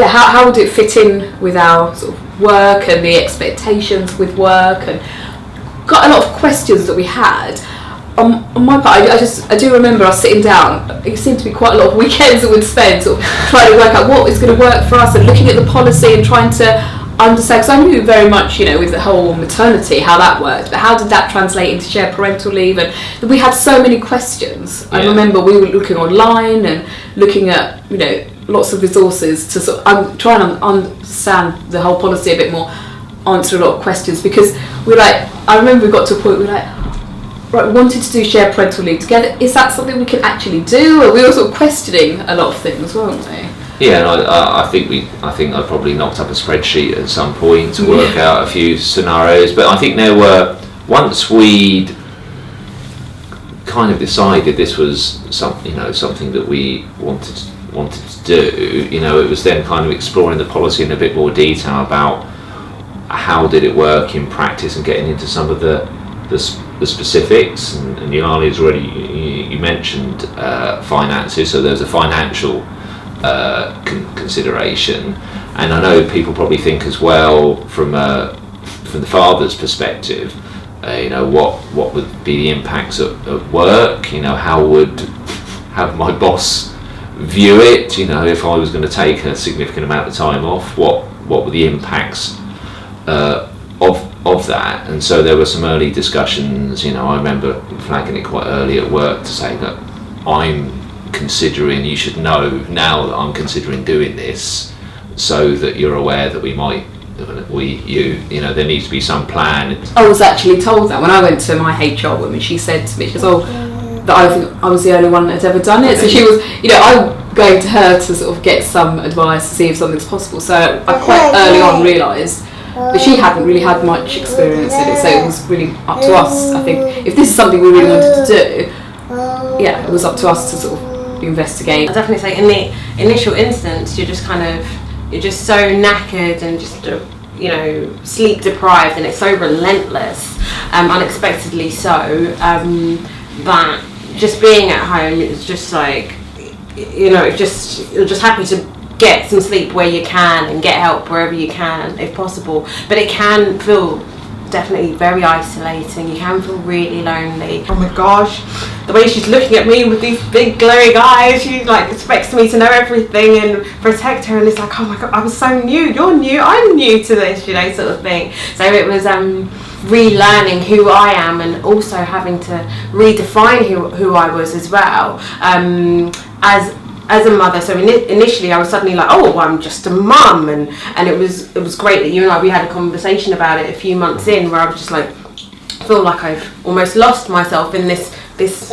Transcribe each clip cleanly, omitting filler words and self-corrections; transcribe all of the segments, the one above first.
how would it fit in with our sort of work and the expectations with work, and got a lot of questions that we had. On my part, I do remember us sitting down. It seemed to be quite a lot of weekends that we'd spend sort of trying to work out what is going to work for us and looking at the policy and trying to understand, because I knew very much, with the whole maternity, how that worked, but how did that translate into shared parental leave? And we had so many questions. I remember we were looking online and looking at, lots of resources to sort of try and understand the whole policy a bit more, answer a lot of questions, because I remember we got to a point where right, we wanted to do shared parental leave together. Is that something we can actually do? Or we were sort of questioning a lot of things, weren't we? Yeah, and I think I probably knocked up a spreadsheet at some point to work out a few scenarios. But I think there were, once we'd kind of decided this was something that we wanted to do, it was then kind of exploring the policy in a bit more detail about how did it work in practice and getting into some of the specifics. And Yolani's already, you mentioned finances, so there's a financial consideration, and I know people probably think as well from the father's perspective, what would be the impacts of work, how would have my boss view it, if I was going to take a significant amount of time off, what were the impacts of that. And so there were some early discussions. I remember flagging it quite early at work to say that I'm considering, you should know now that I'm considering doing this, so that you're aware that there needs to be some plan. I was actually told that when I went to my HR woman. She said to me, she goes, that I think I was the only one that had ever done it. So she was, I'm going to her to sort of get some advice to see if something's possible. So I quite early on realised that she hadn't really had much experience in it, so it was really up to us. I think if this is something we really wanted to do, it was up to us to sort of investigate. I'd definitely say in the initial instance, you're just so knackered and just sleep deprived, and it's so relentless, unexpectedly so, that just being at home, it's just like, you're just happy to get some sleep where you can and get help wherever you can if possible. But it can feel definitely very isolating. You can feel really lonely. Oh my gosh, the way she's looking at me with these big glowing eyes, she expects me to know everything and protect her, and it's like, oh my god, I was so new, you're new, I'm new to this, sort of thing. So it was relearning who I am, and also having to redefine who I was as well, as a mother. So initially I was suddenly like, oh, well, I'm just a mum, and it was great that you and we had a conversation about it a few months in, where I was just like, I feel like I've almost lost myself in this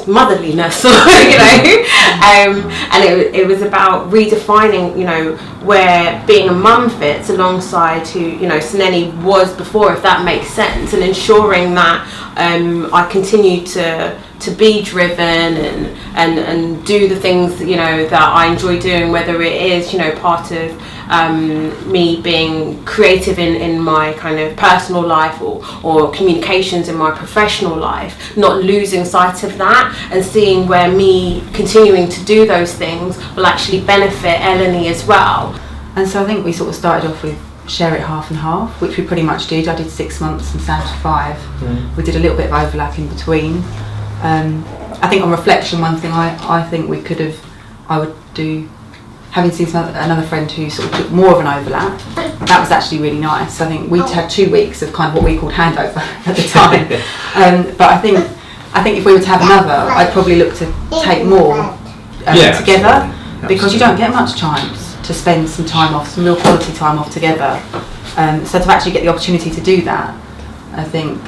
motherliness, and it was about redefining, where being a mum fits alongside who, Sneni was before, if that makes sense, and ensuring that I continue to be driven and do the things that I enjoy doing, whether it is part of me being creative in my kind of personal life or communications in my professional life, not losing sight of that and seeing where me continuing to do those things will actually benefit Eleni as well. And so I think we sort of started off with share it half and half, which we pretty much did. I did 6 months and Sam did 5. We did a little bit of overlap in between. I think on reflection, one thing I think I would do, having seen another friend who sort of took more of an overlap, that was actually really nice. I think we'd had 2 weeks of kind of what we called handover at the time. But I think if we were to have another, I'd probably look to take more together, because you don't get much chance to spend some time off, some real quality time off together. So to actually get the opportunity to do that, I think